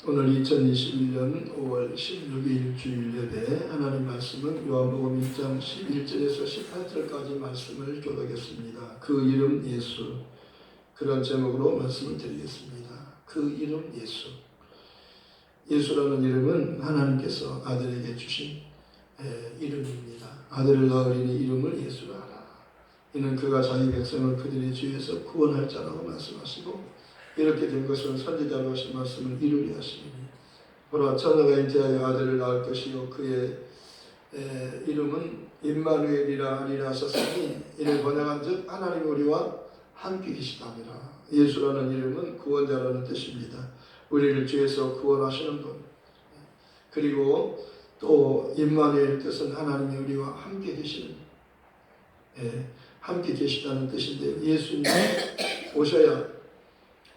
오늘 2021년 5월 16일 주일 예배 하나님 말씀은 요한복음 1장 11절에서 18절까지 말씀을 교독했습니다. 그 이름 예수, 그런 제목으로 말씀을 드리겠습니다. 그 이름 예수. 예수라는 이름은 하나님께서 아들에게 주신 이름입니다. 아들을 낳으리니 이름을 예수라 하라. 이는 그가 자기 백성을 그들의 죄에서 구원할 자라고 말씀하시고, 이렇게 된 것은 선지자로 하신 말씀을 이루리 하시니, 보라 처녀가 잉태하여 아들을 낳을 것이요 그의 이름은 임마누엘이라 하리라 하셨으니, 이를 번역한즉 하나님 우리와 함께 계시다니라. 예수라는 이름은 구원자라는 뜻입니다. 우리를 죄에서 구원하시는 분. 그리고 또 임마누엘 뜻은 하나님이 우리와 함께 계시는, 함께 계시다는 뜻인데요. 예수님이 오셔야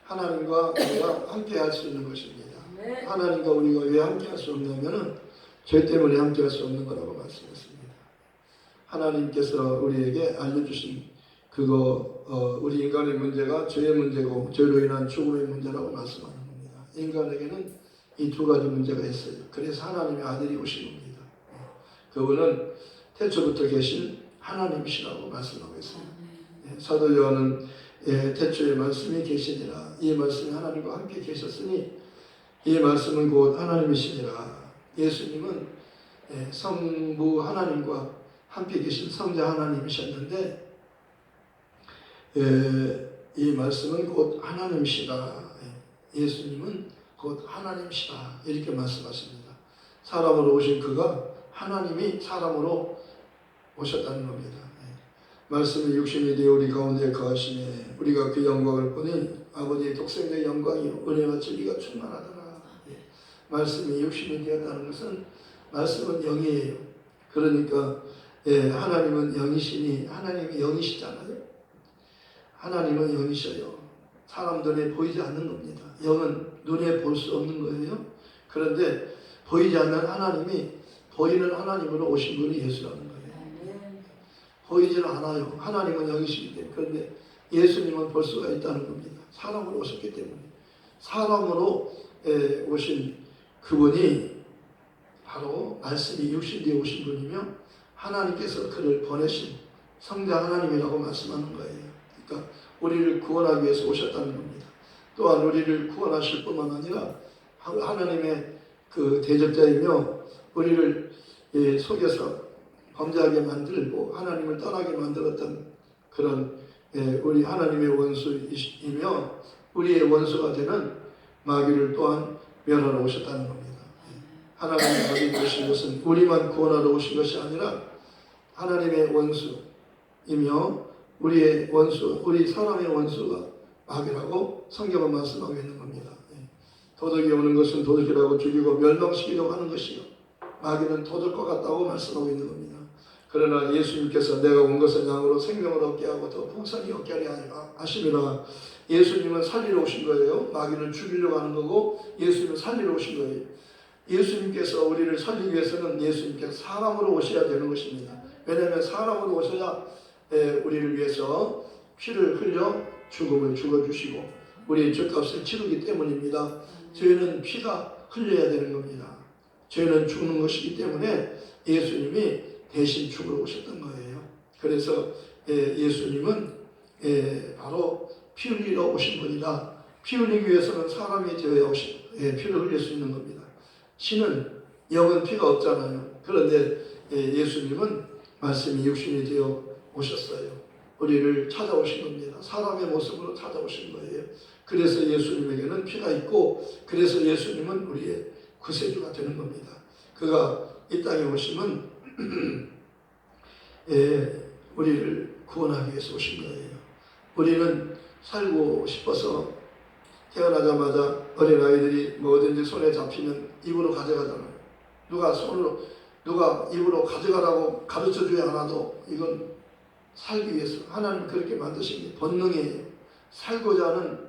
하나님과 우리가 함께 할 수 있는 것입니다. 하나님과 우리가 왜 함께 할 수 없냐면은 죄 때문에 함께 할 수 없는 거라고 말씀했습니다. 하나님께서 우리에게 알려주신 그거, 우리 인간의 문제가 죄의 문제고 죄로 인한 죽음의 문제라고 말씀하는 겁니다. 인간에게는 이 두 가지 문제가 있어요. 그래서 하나님의 아들이 오신 겁니다. 그분은 태초부터 계신 하나님이시라고 말씀하고 있습니다. 사도 요한은 태초에 말씀이 계시니라. 이 말씀이 하나님과 함께 계셨으니 이 말씀은 곧 하나님이시니라. 예수님은 성부 하나님과 함께 계신 성자 하나님이셨는데, 이 말씀은 곧 하나님이시라. 예수님은 곧 하나님이시라. 이렇게 말씀하십니다. 사람으로 오신 그가 하나님이 사람으로 오셨다는 겁니다. 말씀이 육신이 되어 우리 가운데 거하시니 우리가 그 영광을 보니 아버지의 독생자의 영광이요 은혜와 진리가 충만하더라. 말씀이 육신이 되었다는 것은, 말씀은 영이에요. 그러니까 하나님은 영이시니, 하나님이 영이시잖아요. 하나님은 영이셔요. 사람 눈에 보이지 않는 겁니다. 영은 눈에 볼 수 없는 거예요. 그런데 보이지 않는 하나님이 보이는 하나님으로 오신 분이 예수라는 거예요. 보이지는 않아요. 하나님은 영이시기 때문에. 그런데 예수님은 볼 수가 있다는 겁니다. 사람으로 오셨기 때문에. 사람으로 오신 그분이 바로 말씀이 육신되어 오신 분이며, 하나님께서 그를 보내신 성자 하나님이라고 말씀하는 거예요. 그러니까 우리를 구원하기 위해서 오셨다는 겁니다. 또한 우리를 구원하실 뿐만 아니라 하나님의 그 대적자이며 우리를 속여서 범죄하게 만들고 하나님을 떠나게 만들었던 그런 우리 하나님의 원수이며 우리의 원수가 되는 마귀를 또한 멸하러 오셨다는 겁니다. 하나님의 마귀가 오신 것은 우리만 구원하러 오신 것이 아니라 하나님의 원수이며 우리의 원수, 우리 사람의 원수가 마귀라고 성경은 말씀하고 있는 겁니다. 도둑이 오는 것은 도둑이라고 죽이고 멸망시키려고 하는 것이요 마귀는 도둑과 같다고 말씀하고 있는 겁니다. 그러나 예수님께서 내가 온 것은 양으로 생명을 얻게 하고 더 풍성히 얻게 하려 하심이라. 예수님은 살리러 오신 거예요. 마귀는 죽이려고 하는 거고 예수님은 살리러 오신 거예요. 예수님께서 우리를 살리기 위해서는 예수님께서 사람으로 오셔야 되는 것입니다. 왜냐하면 사람으로 오셔야 우리를 위해서 피를 흘려 죽음을 죽어주시고 우리의 죄값을 치르기 때문입니다. 죄는 피가 흘려야 되는 겁니다. 죄는 죽는 것이기 때문에 예수님이 대신 죽으러 오셨던 거예요. 그래서 예수님은 바로 피 흘리러 오신 분이다. 피 흘리기 위해서는 사람이 되어야 피를 흘릴 수 있는 겁니다. 신은 영은 피가 없잖아요. 그런데 예수님은 말씀이 육신이 되어 오셨어요. 우리를 찾아오신 겁니다. 사람의 모습으로 찾아오신 거예요. 그래서 예수님에게는 피가 있고 그래서 예수님은 우리의 구세주가 되는 겁니다. 그가 이 땅에 오심은 우리를 구원하기 위해서 오신 거예요. 우리는 살고 싶어서 태어나자마자 어린아이들이 뭐든지 손에 잡히면 입으로 가져가잖아요. 누가 입으로 가져가라고 가르쳐주지 않아도 이건 살기 위해서 하나님 그렇게 만드신 게 본능이에요. 살고자 하는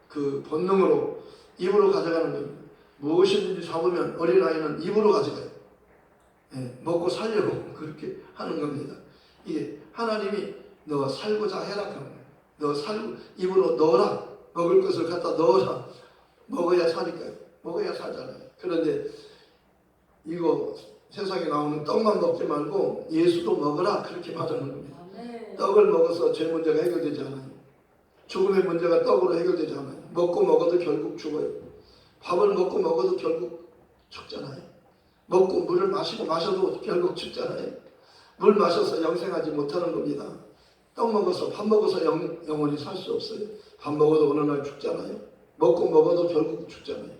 그 본능으로 입으로 가져가는 겁니다. 무엇이든지 잡으면 어린아이는 입으로 가져가요. 먹고 살려고 그렇게 하는 겁니다. 이게 하나님이 너 살고자 해라 그런 거예요. 너 입으로 넣어라. 먹을 것을 갖다 넣어라. 먹어야 사니까요. 먹어야 살잖아요. 그런데 이거 세상에 나오는 떡만 먹지 말고 예수도 먹으라 그렇게 말하는 겁니다. 떡을 먹어서 죄 문제가 해결되지 않아요. 죽음의 문제가 떡으로 해결되지 않아요. 먹고 먹어도 결국 죽어요. 밥을 먹고 먹어도 결국 죽잖아요. 먹고 물을 마시고 마셔도 결국 죽잖아요. 물 마셔서 영생하지 못하는 겁니다. 떡 먹어서 밥 먹어서 영원히 살 수 없어요. 밥 먹어도 어느 날 죽잖아요. 먹고 먹어도 결국 죽잖아요.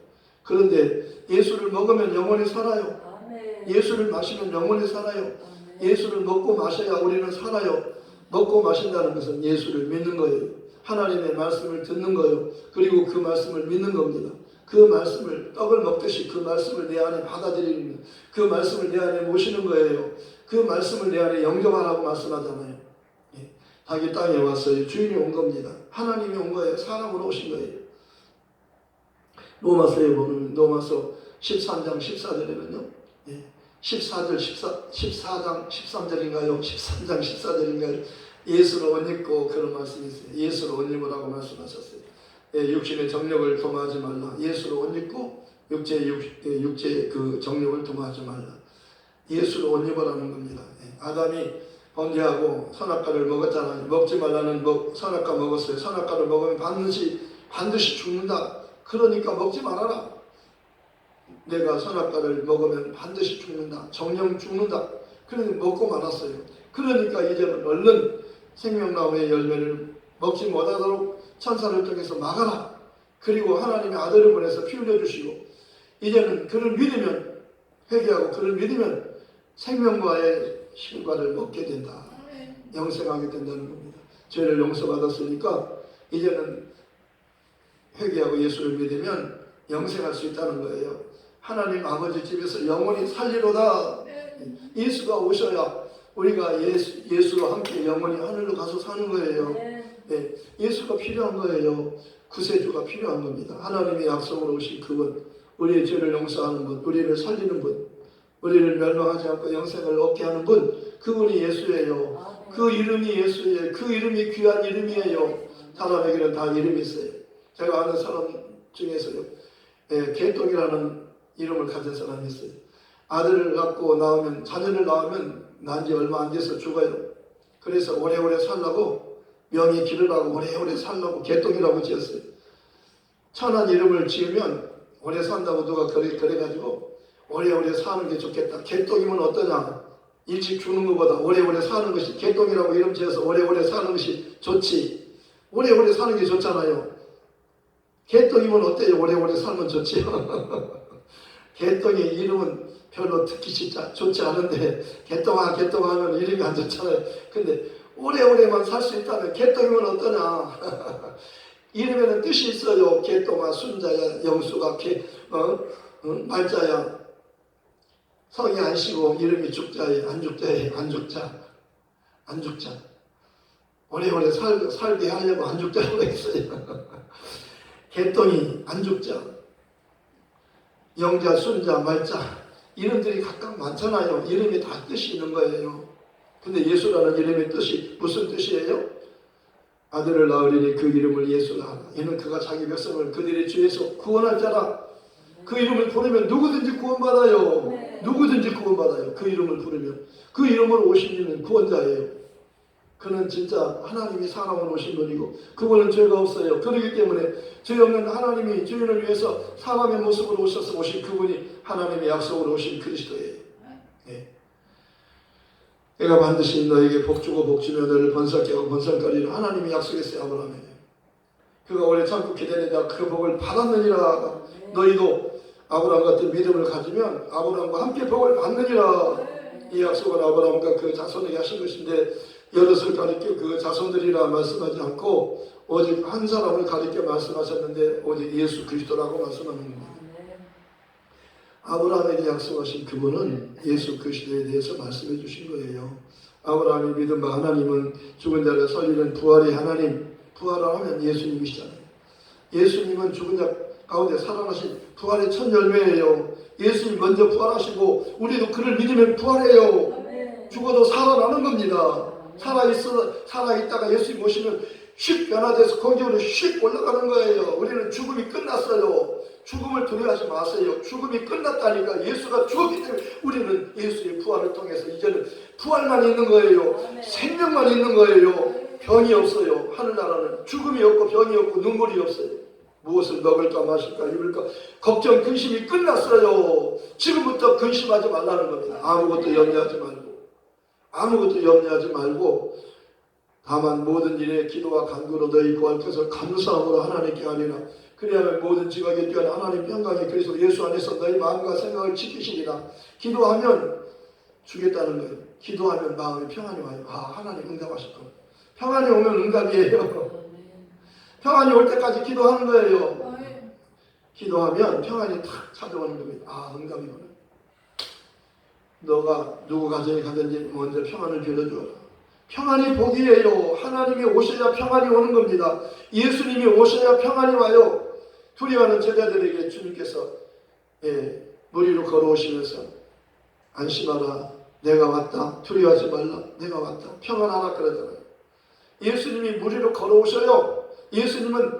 그런데 예수를 먹으면 영원히 살아요. 예수를 마시면 영원히 살아요. 예수를 먹고 마셔야 우리는 살아요. 먹고 마신다는 것은 예수를 믿는 거예요. 하나님의 말씀을 듣는 거예요. 그리고 그 말씀을 믿는 겁니다. 그 말씀을 떡을 먹듯이 그 말씀을 내 안에 받아들이는 거예요. 그 말씀을 내 안에 모시는 거예요. 그 말씀을 내 안에 영접하라고 말씀하잖아요. 예. 닭이 땅에 왔어요. 주인이 온 겁니다. 하나님이 온 거예요. 사람으로 오신 거예요. 로마서에 보면 로마서 13장 14절에는요. 예. 14장 13절인가요? 13장 14절인가요? 예수로 옷 입고 그런 말씀이 있어요. 예수로 옷 입으라고 말씀하셨어요. 예, 육신의 정욕을 도모하지 말라. 예수로 옷 입고 육체의 그 정욕을 도모하지 말라. 예수로 옷 입으라는 겁니다. 예, 아담이 범죄하고 선악과를 먹었잖아요. 먹지 말라는 선악과 먹었어요. 선악과를 먹으면 반드시 죽는다. 그러니까 먹지 말아라. 내가 선악과를 먹으면 반드시 죽는다. 정령 죽는다. 그러니 먹고 말았어요. 그러니까 이제는 얼른 생명나무의 열매를 먹지 못하도록 천사를 통해서 막아라. 그리고 하나님의 아들을 보내서 피 흘려주시고 이제는 그를 믿으면 회개하고 그를 믿으면 생명과의 실과를 먹게 된다. 영생하게 된다는 겁니다. 죄를 용서받았으니까 이제는 회개하고 예수를 믿으면 영생할 수 있다는 거예요. 하나님 아버지 집에서 영원히 살리로다. 예수가 오셔야 우리가 예수와 함께 영원히 하늘로 가서 사는 거예요. 네, 예수가 필요한 거예요. 구세주가 필요한 겁니다. 하나님의 약속으로 오신 그분, 우리의 죄를 용서하는 분, 우리를 살리는 분, 우리를 멸망하지 않고 영생을 얻게 하는 분, 그분이 예수예요. 그 이름이 예수예요. 그 이름이 귀한 이름이에요. 사람에게는 다 이름이 있어요. 제가 아는 사람 중에서요, 개똥이라는 이름을 가진 사람이 있어요. 아들을 낳고 나오면, 자녀를 낳으면 난 지 얼마 안 돼서 죽어요. 그래서 오래오래 살라고 명이 기르라고 오래오래 살라고 개똥이라고 지었어요. 천한 이름을 지으면 오래 산다고 누가 그래가지고 오래오래 사는 게 좋겠다. 개똥이면 어떠냐? 일찍 죽는 것보다 오래오래 사는 것이, 개똥이라고 이름 지어서 오래오래 사는 것이 좋지. 오래오래 사는 게 좋잖아요. 개똥이면 어때요? 오래오래 살면 좋지요. 개똥이 이름은 별로 듣기 좋지 않은데 개똥아 하면 이름이 안 좋잖아요. 근데 오래오래만 살 수 있다면 개똥이면 어떠냐. 이름에는 뜻이 있어요. 개똥아, 순자야, 영수가 말자야. 성이 안 쉬고 이름이 죽자야, 안 죽자. 오래오래 살게 하려고 안 죽자라고 했어요. 개똥이, 안 죽자. 영자, 순자, 말자. 이름들이 각각 많잖아요. 이름이 다 뜻이 있는 거예요. 근데 예수라는 이름의 뜻이 무슨 뜻이에요? 아들을 낳으리니 그 이름을 예수라 하라. 이는 그가 자기 백성을 그들의 죄에서 구원할 자라. 그 이름을 부르면 누구든지 구원받아요. 누구든지 구원받아요. 그 이름을 부르면. 그 이름으로 오신 이는 구원자예요. 그는 진짜 하나님이 사람으로 오신 분이고 그분은 죄가 없어요. 그렇기 때문에 죄 없는 하나님이 주인을 위해서 사람의 모습으로 오셔서 오신 그분이 하나님의 약속으로 오신 그리스도예요. 네. 내가 반드시 너에게 복주고 복주며 너를 번성케 하고 번성거리는 하나님이 약속했어요. 아브라함에게. 그가 오래 참고 기다리다가 그 복을 받았느니라. 너희도 아브라함 같은 믿음을 가지면 아브라함과 함께 복을 받느니라. 이 약속은 아브라함과 그 자손에게 하신 것인데 여럿을 가리켜 그 자손들이라 말씀하지 않고 오직 한 사람을 가리켜 말씀하셨는데 오직 예수 그리스도라고 말씀하는 겁니다. 아브라함에게 약속하신 그분은 예수 그리스도에 대해서 말씀해 주신 거예요. 아브라함이 믿은 바 하나님은 죽은 자를 살리는 부활의 하나님, 부활을 하면 예수님이시잖아요. 예수님은 죽은 자 가운데 살아나신 부활의 첫 열매예요. 예수님 먼저 부활하시고 우리도 그를 믿으면 부활해요. 죽어도 살아나는 겁니다. 살아있다가 예수님 오시면 휙 변화돼서 공중으로 휙 올라가는 거예요. 우리는 죽음이 끝났어요. 죽음을 두려워하지 마세요. 죽음이 끝났다니까. 예수가 죽었기 때문에 우리는 예수의 부활을 통해서 이제는 부활만 있는 거예요. 생명만 있는 거예요. 병이 없어요. 하늘나라는 죽음이 없고 병이 없고 눈물이 없어요. 무엇을 먹을까 마실까 입을까 걱정 근심이 끝났어요. 지금부터 근심하지 말라는 겁니다. 아무것도 염려하지 말고 다만 모든 일에 기도와 간구로 너희 구하께서 감사함으로 하나님께 하리라. 그리하면 모든 지각에 뛰어난 하나님 평강이 그리스도 예수 안에서 너희 마음과 생각을 지키시리라. 기도하면 주겠다는 거예요. 기도하면 마음에 평안이 와요. 하나님 응답하실 겁니다. 평안이 오면 응답이에요. 평안이 올 때까지 기도하는 거예요. 기도하면 평안이 탁 찾아오는 겁니다. 응답이구나. 너가 누구 가정에 가든지 먼저 평안을 빌어주어라. 평안이 복이에요. 하나님이 오셔야 평안이 오는 겁니다. 예수님이 오셔야 평안이 와요. 두려워하는 제자들에게 주님께서 물 위로 걸어오시면서 안심하라. 내가 왔다. 두려워하지 말라. 내가 왔다. 평안하라 그러잖아요. 예수님이 물 위로 걸어오셔요. 예수님은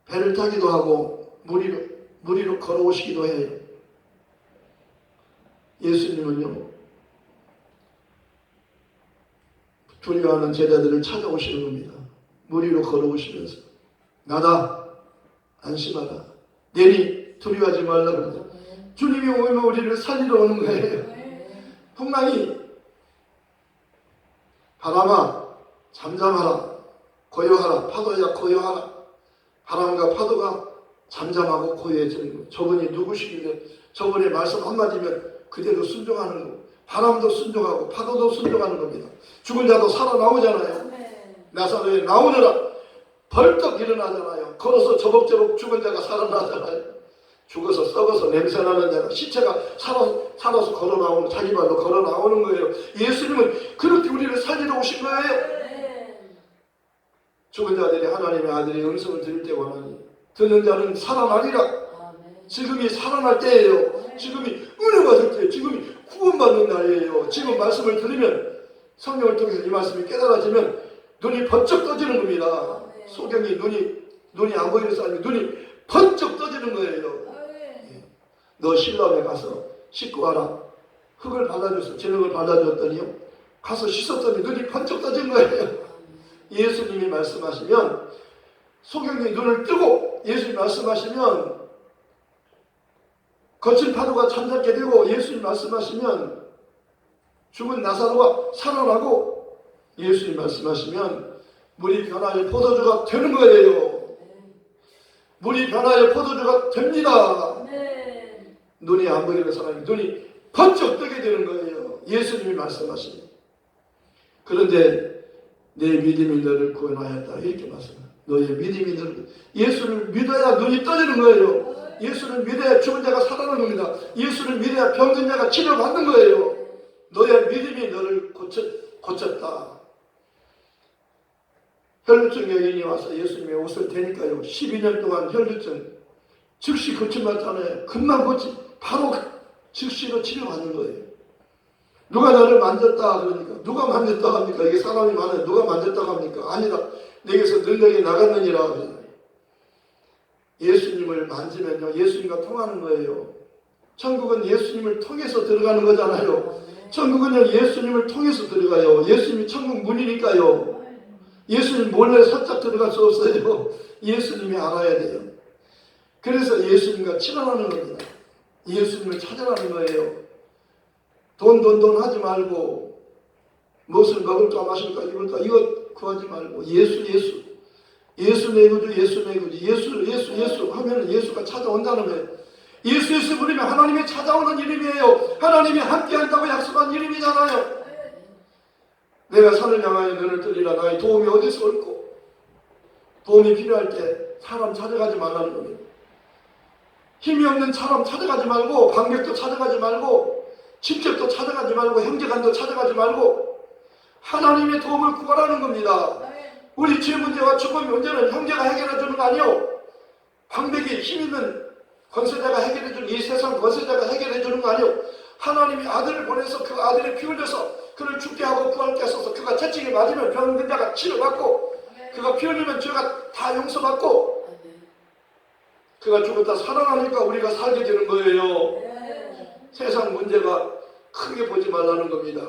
배를 타기도 하고 물 위로 걸어오시기도 해요. 예수님은요. 두려워하는 제자들을 찾아오시는 겁니다. 물 위로 걸어오시면서 나다. 안심하라. 내니 두려워하지 말라 그러죠. 주님이 오면 우리를 살리러 오는 거예요. 풍랑이 바람아 잠잠하라. 고요하라. 파도야 고요하라. 바람과 파도가 잠잠하고 고요해지는 거예요. 저분이 누구시길래 저분의 말씀 한마디면 그대로 순종하는 거예요. 바람도 순종하고 파도도 순종하는 겁니다. 죽은 자도 살아나오잖아요. 나사로에 나오느라 벌떡 일어나잖아요. 걸어서 저벅저벅 죽은 자가 살아나잖아요. 죽어서 썩어서 냄새나는 자가 시체가 살아서 걸어나오는 자기 발로 걸어나오는 거예요. 예수님은 그렇게 우리를 살리러 오신 거예요. 죽은 자들이 하나님의 아들의 음성을 들을 때 원하니 듣는 자는 살아나리라. 지금이 살아날 때예요. 지금이 은혜 받을 때예요. 지금이 구원받는 날이에요. 지금 말씀을 들으면 성령을 통해서 이 말씀이 깨달아지면 눈이 번쩍 떠지는 겁니다. 소경이 눈이 안 보이는 사람이 눈이 번쩍 떠지는 거예요. 너 실로암에 가서 씻고 와라. 흙을 발라줘서 진흙을 발라줬더니요. 가서 씻었더니 눈이 번쩍 떠진 거예요. 예수님이 말씀하시면 소경이 눈을 뜨고 예수님이 말씀하시면 거친 파도가 잠잠게 되고 예수님이 말씀하시면 죽은 나사로가 살아나고 예수님이 말씀하시면 물이 변하여 포도주가 되는 거예요. 물이 변하여 포도주가 됩니다. 눈이 안 보이는 사람이 눈이 번쩍 뜨게 되는 거예요. 예수님이 말씀하시면. 그런데 내 믿음이 너를 구원하였다 이렇게 말씀합니다. 너의 믿음이 너를 예수를 믿어야 눈이 떠지는 거예요. 예수를 믿어야 죽은 자가 살아나는 겁니다. 예수를 믿어야 병든 자가 치료받는 거예요. 너의 믿음이 너를 고쳤다. 혈루증 여인이 와서 예수님의 옷을 대니까요. 12년 동안 혈루증 즉시 고침받잖아요. 금방 바로 즉시로 치료받는 거예요. 누가 나를 만졌다 그러니까 누가 만졌다 합니까? 이게 사람이 많아요. 누가 만졌다 합니까? 아니다. 내게서 능력이 나갔느니라 그러잖아요. 예수님을 만지면요. 예수님과 통하는 거예요. 천국은 예수님을 통해서 들어가는 거잖아요. 천국은요. 예수님을 통해서 들어가요. 예수님이 천국 문이니까요. 예수님 몰래 살짝 들어갈 수 없어요. 예수님이 알아야 돼요. 그래서 예수님과 친하는 겁니다. 예수님을 찾아가는 거예요. 돈 하지 말고 무엇을 먹을까 마실까 입을까 이것 구하지 말고 예수 내 구주 예수 하면 예수가 찾아온다는 거예요. 예수 부르면 하나님이 찾아오는 이름이에요. 하나님이 함께한다고 약속한 이름이잖아요. 내가 산을 향하여 눈을 뜨리라. 나의 도움이 어디서 올꼬. 도움이 필요할 때 사람 찾아가지 말라는 겁니다. 힘이 없는 사람 찾아가지 말고 방백도 찾아가지 말고 친척도 찾아가지 말고 형제간도 찾아가지 말고 하나님의 도움을 구하라는 겁니다. 우리 죄 문제와 죽음 문제는 형제가 해결해 주는 거 아니요. 방백이 힘 있는 권세자가 해결해 주는 이 세상 권세자가 해결해 주는 거 아니요. 하나님이 아들을 보내서 그 아들의 피 흘려서 그를 죽게 하고 부활케 하소서. 그가 채찍에 맞으면 병든 자가 치료받고 그가 피 흘리면 죄가 다 용서받고 그가 죽었다 살아나니까 우리가 살게 되는 거예요. 세상 문제가 크게 보지 말라는 겁니다.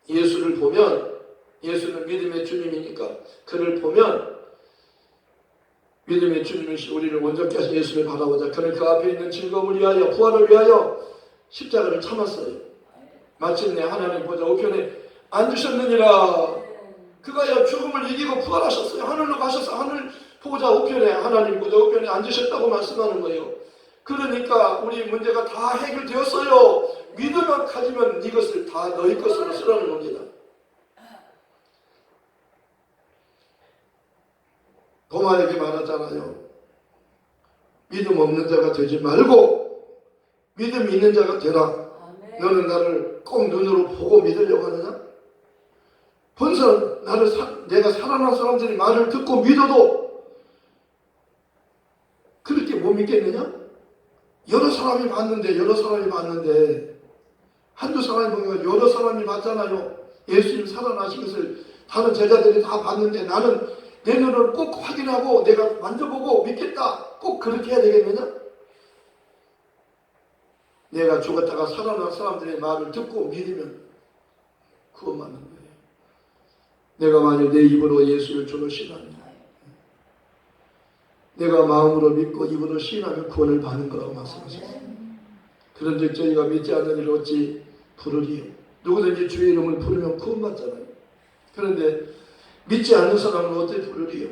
예수를 보면, 예수는 믿음의 주님이니까 그를 보면 믿음의 주님이시 우리를 온전케 하신 예수를 바라보자. 그는 그 앞에 있는 즐거움을 위하여, 부활을 위하여 십자가를 참았어요. 마침내 하나님 보좌 우편에 앉으셨느니라. 그가 죽음을 이기고 부활하셨어요. 하늘로 가셔서 하늘 보좌 우편에, 하나님 보좌 우편에 앉으셨다고 말씀하는 거예요. 그러니까 우리 문제가 다 해결되었어요. 믿음만 가지면 이것을 다 너희 것으로 쓰라는 겁니다. 도마에게 말하잖아요. 믿음 없는 자가 되지 말고 믿음 있는 자가 되라. 너는 나를 꼭 눈으로 보고 믿으려고 하느냐? 본선 내가 살아난 사람들이 말을 듣고 믿어도 그렇게 못 믿겠느냐? 여러 사람이 봤는데 한두 사람이 보면 여러 사람이 봤잖아요. 예수님 살아나신 것을 다른 제자들이 다 봤는데 나는 내 눈을 꼭 확인하고 내가 만져보고 믿겠다. 꼭 그렇게 해야 되겠느냐? 내가 죽었다가 살아난 사람들의 말을 듣고 믿으면 그거 맞는 거예요. 내가 만약 내 입으로 예수를 주로 신하면, 내가 마음으로 믿고 입으로 신하면 구원을 받는 거라고 말씀하셨어요. 그런즉 저희가 믿지 않는 이를 어찌 부르리요? 누구든지 주의 이름을 부르면 구원받잖아요. 그런데 믿지 않는 사람은 어찌 부르리요?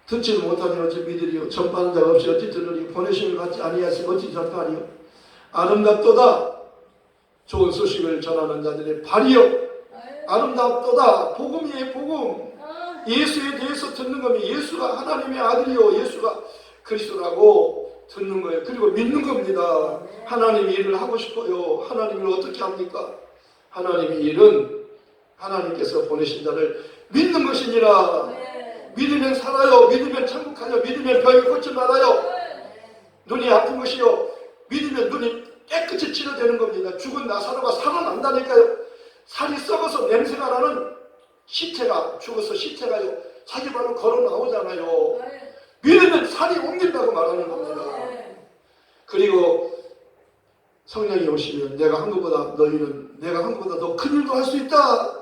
듣지 못하니 어찌 믿으리요? 전파하는 자가 없이 어찌 들으리요? 보내심을 받지 아니하시 어찌 전파하리요? 아름답도다 좋은 소식을 전하는 자들의 발이요. 아름답도다 복음이에요. 복음. 예수에 대해서 듣는 겁니다. 예수가 하나님의 아들이요, 예수가 그리스도라고 듣는 거예요. 그리고 믿는 겁니다. 하나님이 일을 하고 싶어요. 하나님을 어떻게 합니까? 하나님의 일은 하나님께서 보내신 자를 믿는 것이니라. 믿으면 살아요. 믿으면 천국하여. 믿으면 병이 고침 받아요. 눈이 아픈 것이요, 믿으면 눈이 깨끗이 치료되는 겁니다. 죽은 나사로가 살아난다니까요. 살이 썩어서 냄새가 나는 시체가, 죽어서 시체가요, 자기 발로 걸어 나오잖아요. 믿으면 살이 옮긴다고 말하는 겁니다. 그리고 성령이 오시면 내가 한 것보다 더 큰 일도 할 수 있다.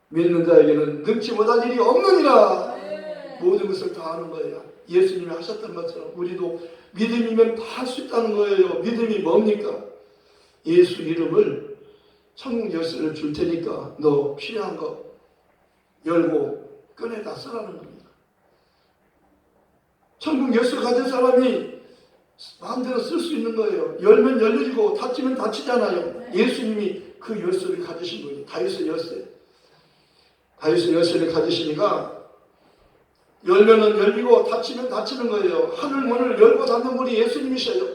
믿는 자에게는 능치 못할 일이 없느니라. 모든 것을 다 하는 거예요. 예수님이 하셨던 것처럼 우리도 믿음이면 다 할 수 있다는 거예요. 믿음이 뭡니까? 예수 이름을, 천국 열쇠를 줄 테니까 너 필요한 거 열고 꺼내다 쓰라는 겁니다. 천국 열쇠 가진 사람이 마음대로 쓸 수 있는 거예요. 열면 열리고 닫히면 닫히잖아요. 예수님이 그 열쇠를 가지신 거예요. 다윗의 열쇠. 다윗의 열쇠를 가지시니까 열면은 열리고 닫히면 닫히는 거예요. 하늘 문을 열고 닫는 분이 예수님이셔요.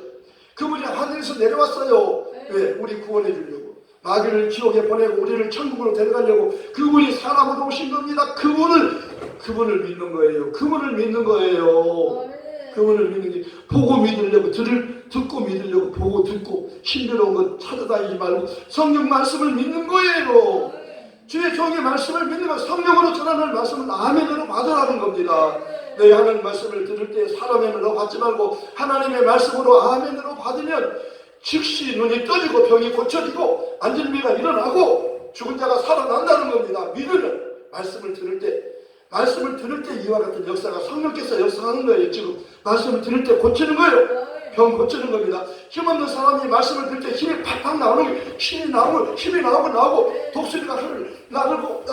그분이 하늘에서 내려왔어요. 왜? 우리 구원해 주려고. 마귀를 지옥에 보내고 우리를 천국으로 데려가려고 그분이 사람으로 오신 겁니다. 그분을 믿는 거예요. 그분을 믿는 거예요. 그분을 믿는 게, 보고 믿으려고, 듣고 믿으려고, 보고 듣고 힘들어온 것 찾아다니지 말고 성경 말씀을 믿는 거예요. 주의 종의 말씀을 믿는 것, 성령으로 전하는 말씀은 아멘으로 받으라는 겁니다. 너희 하나님 말씀을 들을 때 사람의 말로 받지 말고 하나님의 말씀으로 아멘으로 받으면 즉시 눈이 떠지고 병이 고쳐지고 안진비가 일어나고 죽은 자가 살아난다는 겁니다. 믿으면 말씀을 들을 때 이와 같은 역사가 성령께서 역사하는 거예요. 지금 말씀을 들을 때 고치는 거예요. 병 고치는 겁니다. 힘없는 사람이 말씀을 들을 때 힘이 팍팍 나오는 거예요. 힘이 나오고 독수리가 하늘을 나르고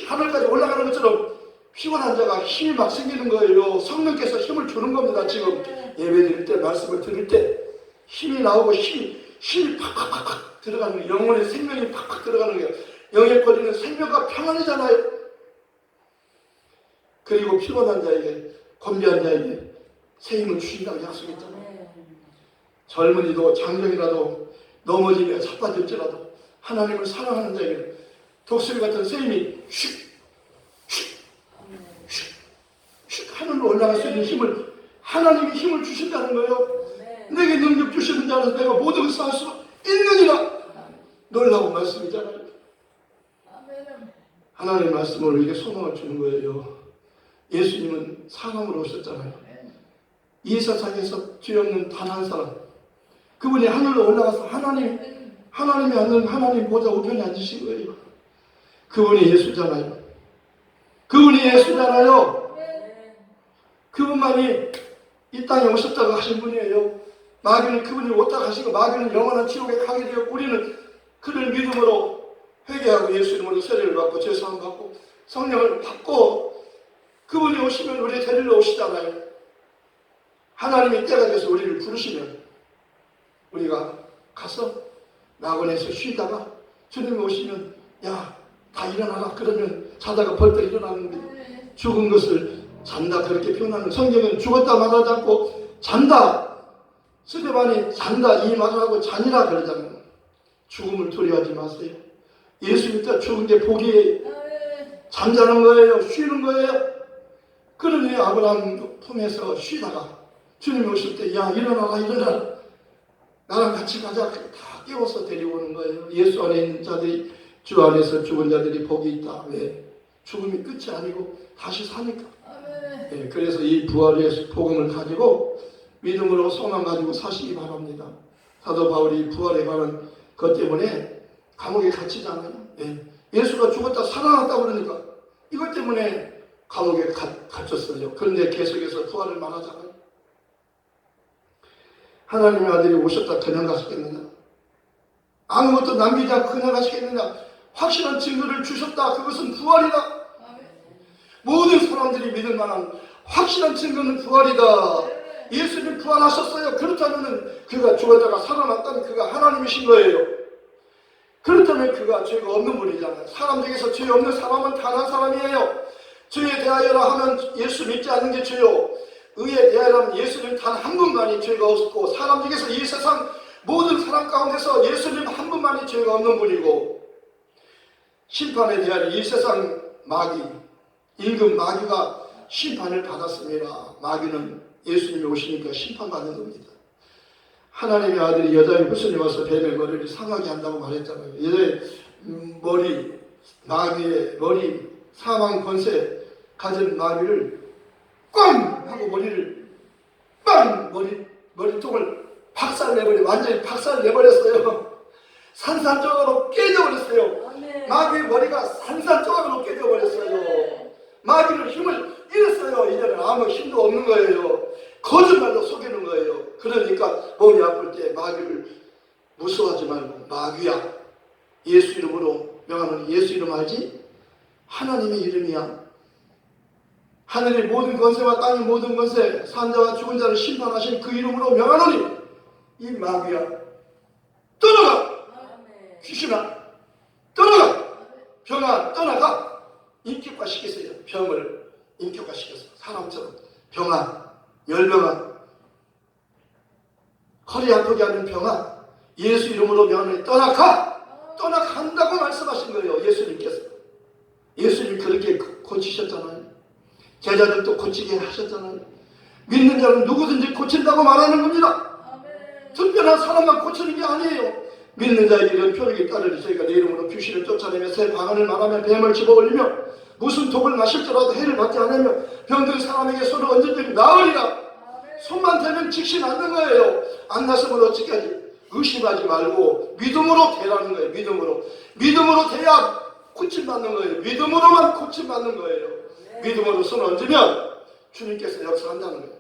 하늘까지 올라가는 것처럼 피곤한 자가 힘이 막 생기는 거예요. 성령께서 힘을 주는 겁니다. 지금 예배 드릴 때, 말씀을 들을 때 힘이 나오고 힘이 팍팍팍 들어가는 거예요. 영혼의 생명이 팍팍 들어가는 거예요. 영에 걸리는 생명과 평안이잖아요. 그리고 피곤한 자에게, 건비한 자에게 새 힘을 주신다고 약속했잖아요. 젊은이도 장정이라도 넘어지며 자빠질지라도 하나님을 사랑하는 자에게는 독수리 같은 새 힘이 슉 하늘로 올라갈 수 있는 힘을, 하나님이 힘을 주신다는 거예요. 내게 능력 주시는 자는 내가 모든 것을 할 수 있느니라. 놀라운 말씀이잖아요. 하나님의 말씀을 우리에게 소망을 주는 거예요. 예수님은 사람으로 오셨잖아요. 이 세상에서 죄 없는 단 한 사람, 그분이 하늘로 올라가서 하나님이 앉는 하나님 보좌 우편에 앉으신 거예요. 그분이 예수잖아요. 그분이 예수잖아요. 그분만이 이 땅에 오셨다고 하신 분이에요. 마귀는 그분이 오다고 하시고 마귀는 영원한 지옥에 가게 되었고 우리는 그를 믿음으로 회개하고 예수 이름으로 세례를 받고 죄사함 받고 성령을 받고 그분이 오시면 우리 데리러 오시잖아요. 하나님이 때가 돼서 우리를 부르시면 우리가 가서 낙원에서 쉬다가 주님이 오시면 야, 다 일어나라. 그러면 자다가 벌떡 일어나는 거예요. 죽은 것을 잔다 그렇게 표현하는 성경은 죽었다 말하지 않고 잔다. 스데반이 잔다 이 말을 하고 잔이라 그러잖아요. 죽음을 두려워하지 마세요. 예수 믿다 죽은 게 복이에요. 잠자는 거예요. 쉬는 거예요. 그러니 아브라함 품에서 쉬다가 주님이 오실 때 야 일어나라 일어나라 나랑 같이 가자. 다 깨워서 데리고 오는 거예요. 예수 안에 있는 자들이 주 안에서 죽은 자들이 복이 있다. 왜? 죽음이 끝이 아니고 다시 사니까. 네, 그래서 이 부활의 복음을 가지고 믿음으로 소망 가지고 사시기 바랍니다. 사도 바울이 부활에 관한 것 때문에 감옥에 갇히잖아요. 네. 예수가 죽었다 살아났다 그러니까 이것 때문에 감옥에 갇혔어요. 그런데 계속해서 부활을 말하잖아요. 하나님의 아들이 오셨다 그냥 가시겠느냐? 아무것도 남기지 않고 그냥 가시겠느냐? 확실한 증거를 주셨다. 그것은 부활이다. 모든 사람들이 믿을 만한 확실한 증거는 부활이다. 예수님 부활하셨어요. 그렇다면 그가 죽었다가 살아났다는 그가 하나님이신 거예요. 그렇다면 그가 죄가 없는 분이잖아요. 사람 중에서 죄 없는 사람은 단 한 사람이에요. 죄에 대하여라 하면 예수 믿지 않는 게 죄요. 의에 대하여라 하면 예수님 단 한 분만이 죄가 없었고 사람 중에서 이 세상 모든 사람 가운데서 예수님 한 분만이 죄가 없는 분이고 심판에 대한 이 세상 마귀 임금 마귀가 심판을 받았습니다. 마귀는 예수님이 오시니까 심판받는 겁니다. 하나님의 아들이 여자의 후손이 와서 뱀의 머리를 상하게 한다고 말했잖아요. 여자의 머리, 마귀의 머리, 사망 권세 가진 마귀를 꽝! 하고 머리를 빵! 머리통을 박살내버려 완전히 박살내버렸어요. 산산조각으로 깨져버렸어요. 마귀의 머리가 산산조각으로 깨져버렸어요. 마귀는 힘을 잃었어요. 이제는 아무 힘도 없는 거예요. 거짓말로 속이는 거예요. 그러니까 몸이 아플 때 마귀를 무서워하지 말고 마귀야 예수 이름으로 명하노니 예수 이름 알지? 하나님의 이름이야. 하늘의 모든 권세와 땅의 모든 권세 산자와 죽은 자를 심판하신 그 이름으로 명하노니 이 마귀야 떠나가. 귀신아 떠나가. 병아 떠나가. 인격화시켰어요. 병을 인격화시켰어요. 사람처럼 병아 열병아 허리 아프게 하는 병아 예수 이름으로 명하노니 떠나가. 떠나간다고 말씀하신 거예요. 예수님께서. 예수님 그렇게 고치셨잖아요. 제자들도 고치게 하셨잖아요. 믿는 자는 누구든지 고친다고 말하는 겁니다. 특별한 사람만 고치는 게 아니에요. 믿는 자에게 이런 표적이 따르니 저희가 내 이름으로 귀신을 쫓아내며 새 방언을 말하며 뱀을 집어올리며 무슨 독을 마실지라도 해를 받지 않으며 병든 사람에게 손을 얹은들이 나으리라. 손만 대면 즉시 낫는 거예요. 안 났으면 어떻게 하지? 의심하지 말고 믿음으로 대라는 거예요. 믿음으로 대야 고침받는 거예요. 믿음으로만 고침받는 거예요. 믿음으로 손을 얹으면 주님께서 역사한다는 거예요.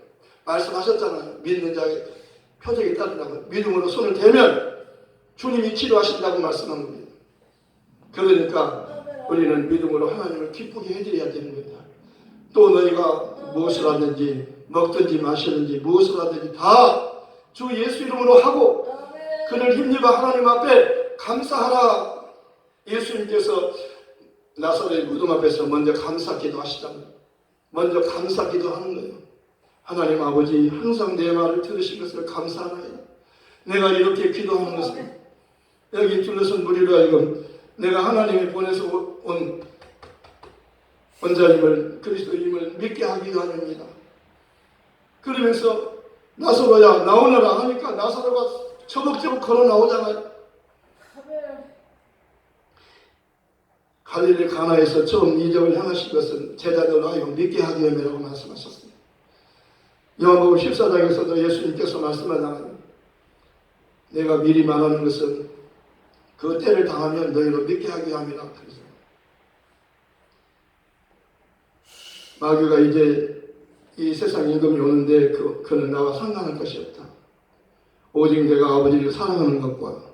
말씀하셨잖아요. 믿는 자의 표적이 따른다고. 믿음으로 손을 대면 주님이 치료하신다고 말씀한 겁니다. 그러니까 우리는 믿음으로 하나님을 기쁘게 해드려야 되는 겁니다. 또 너희가 무엇을 하든지 먹든지 마시든지 무엇을 하든지 다 주 예수 이름으로 하고 그를 힘입어 하나님 앞에 감사하라. 예수님께서 나사렛 무덤 앞에서 먼저 감사 기도하시잖아요. 먼저 감사 기도하는 거예요. 하나님 아버지 항상 내 말을 들으신 것을 감사하나요. 내가 이렇게 기도하는 것은 여기 둘러선 무리로 하여금 내가 하나님이 보내서 온 원자님을 그리스도님을 믿게 하기 위함입니다. 그러면서 나사로야 나오너라 하니까 나사로가 처벅처벅 걸어 나오잖아요. 갈릴리 가나에서 처음 이적을 행하신 것은 제자들로 하여금 믿게 하기 위함이라고 말씀하셨습니다. 요한복음 14장에서도 예수님께서 말씀하잖아요. 내가 미리 말하는 것은 그 때를 당하면 너희로 믿게 하기 위함이라. 그래서 마귀가 이제 이 세상 임금이 오는데 그는 나와 상관할 것이 없다. 오직 내가 아버지를 사랑하는 것과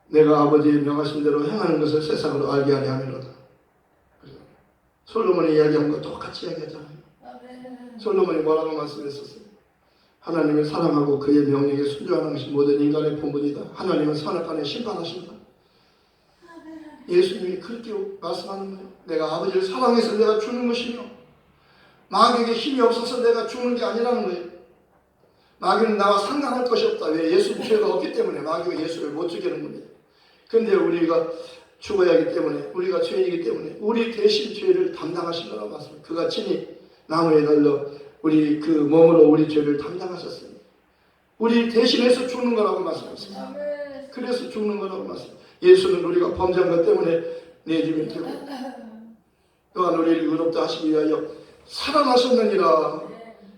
내가 아버지의 명하신 대로 행하는 것을 세상으로 알게 하려 함이로다. 솔로몬이 이야기한 것 똑같이 이야기하잖아요. 솔로몬이 뭐라고 말씀했었어요? 하나님을 사랑하고 그의 명령에 순종하는 것이 모든 인간의 본분이다. 하나님은 선악간에 심판하신다. 예수님이 그렇게 말씀하는 거예요. 내가 아버지를 사랑해서 내가 죽는 것이며 마귀에게 힘이 없어서 내가 죽는 게 아니라는 거예요. 마귀는 나와 상관할 것이 없다. 왜? 예수는 죄가 없기 때문에 마귀가 예수를 못 죽이는 겁니다. 그런데 우리가 죽어야 하기 때문에, 우리가 죄인이기 때문에 우리 대신 죄를 담당하신 거라고 말씀합니다. 그가 친히 나무에 달려 우리 그 몸으로 우리 죄를 담당하셨습니다. 우리 대신해서 죽는 거라고 말씀하셨습니다. 그래서 죽는 거라고 말씀합니다. 예수는 우리가 범죄한 것 때문에 내줌이 되고 또한 우리를 의롭다 하시기 위하여 살아나셨느니라.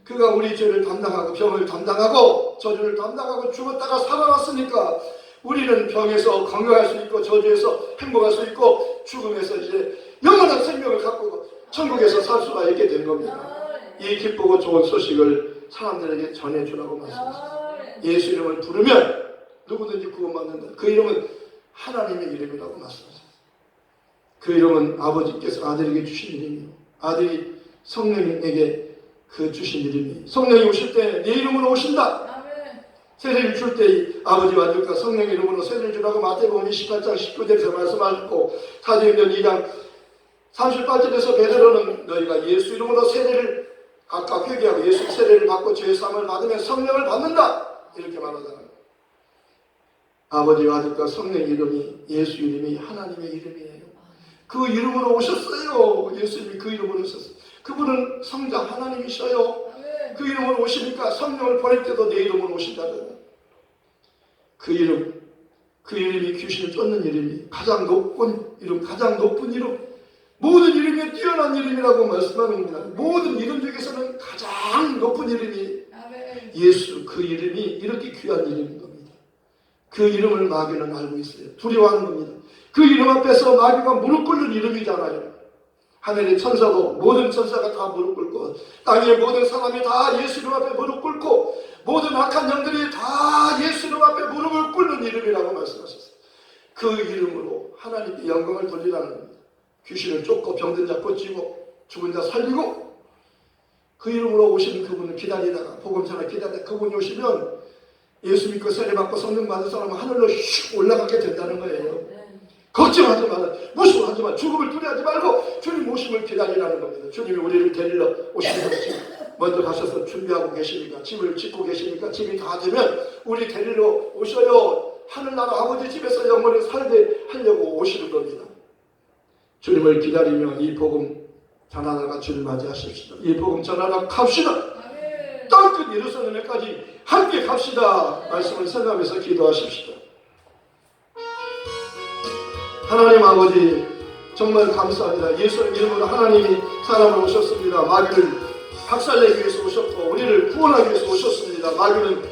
그가 우리 죄를 담당하고 병을 담당하고 저주를 담당하고 죽었다가 살아났으니까 우리는 병에서 건강할 수 있고 저주에서 행복할 수 있고 죽음에서 이제 영원한 생명을 갖고 천국에서 살 수가 있게 된 겁니다. 이 기쁘고 좋은 소식을 사람들에게 전해주라고 말씀하셨습니다. 예수 이름을 부르면 누구든지 구원받는다. 그 이름은 하나님의 이름이라고 말씀하셨습니다. 그 이름은 아버지께서 아들에게 주신 이름이요, 아들이 성령에게 그 주신 이름이, 성령이 오실 때 내 이름으로 오신다. 세례를 줄 때 아버지와 아들과 성령의 이름으로 세례를 주라고 마태복음 28장 19절에서 말씀하셨고, 사도행전 2장 38절에서 베드로는 너희가 예수 이름으로 세례를 각각 회개하고 예수 세례를 받고 죄 사함을 받으면 성령을 받는다. 이렇게 말하잖아요. 아버지와 아들과 성령의 이름이, 예수 이름이 하나님의 이름이에요. 그 이름으로 오셨어요. 예수님이 그 이름으로 오셨어요. 그분은 성자 하나님이셔요. 그 이름으로 오시니까 성령을 보낼 때도 내 이름으로 오신다고요. 그 이름, 그 이름이 귀신을 쫓는 이름이 가장 높은 이름, 가장 높은 이름, 모든 이름에 뛰어난 이름이라고 말씀하는 겁니다. 모든 이름 중에서는 가장 높은 이름이 예수, 그 이름이 이렇게 귀한 이름인 겁니다. 그 이름을 마귀는 알고 있어요. 두려워하는 겁니다. 그 이름 앞에서 마귀가 무릎 꿇는 이름이잖아요. 하늘의 천사도 모든 천사가 다 무릎 꿇고 땅의 모든 사람이 다 예수 이름 앞에 무릎 꿇고 모든 악한 영들이 다 예수 이름 앞에 무릎을 꿇는 이름이라고 말씀하셨어요. 그 이름으로 하나님께 영광을 돌리라는 겁니다. 귀신을 쫓고 병든 자 고치고 죽은 자 살리고 그 이름으로 오시는 그분을 기다리다가 복음전을 기다리다가 그분이 오시면 예수 믿고 세례받고 성령 받은 사람은 하늘로 슉 올라가게 된다는 거예요. 걱정하지 마라. 무서워하지 마. 죽음을 두려워하지 말고 주님 오심을 기다리라는 겁니다. 주님이 우리를 데리러 오시는 것이 먼저 가셔서 준비하고 계시니까, 집을 짓고 계시니까 집이 다 되면 우리 데리러 오셔요. 하늘나라 아버지 집에서 영원히 살게 하려고 오시는 겁니다. 주님을 기다리며 이 복음 전하다가 주님 맞이하십시다. 이 복음 전하다가 갑시다. 땅끝 예루살렘까지 함께 갑시다. 말씀을 생각하면서 기도하십시다. 하나님 아버지, 정말 감사합니다. 예수의 이름으로 하나님이 사람으로 오셨습니다. 마귀를 박살내기 위해서 오셨고 우리를 구원하기 위해서 오셨습니다. 마귀는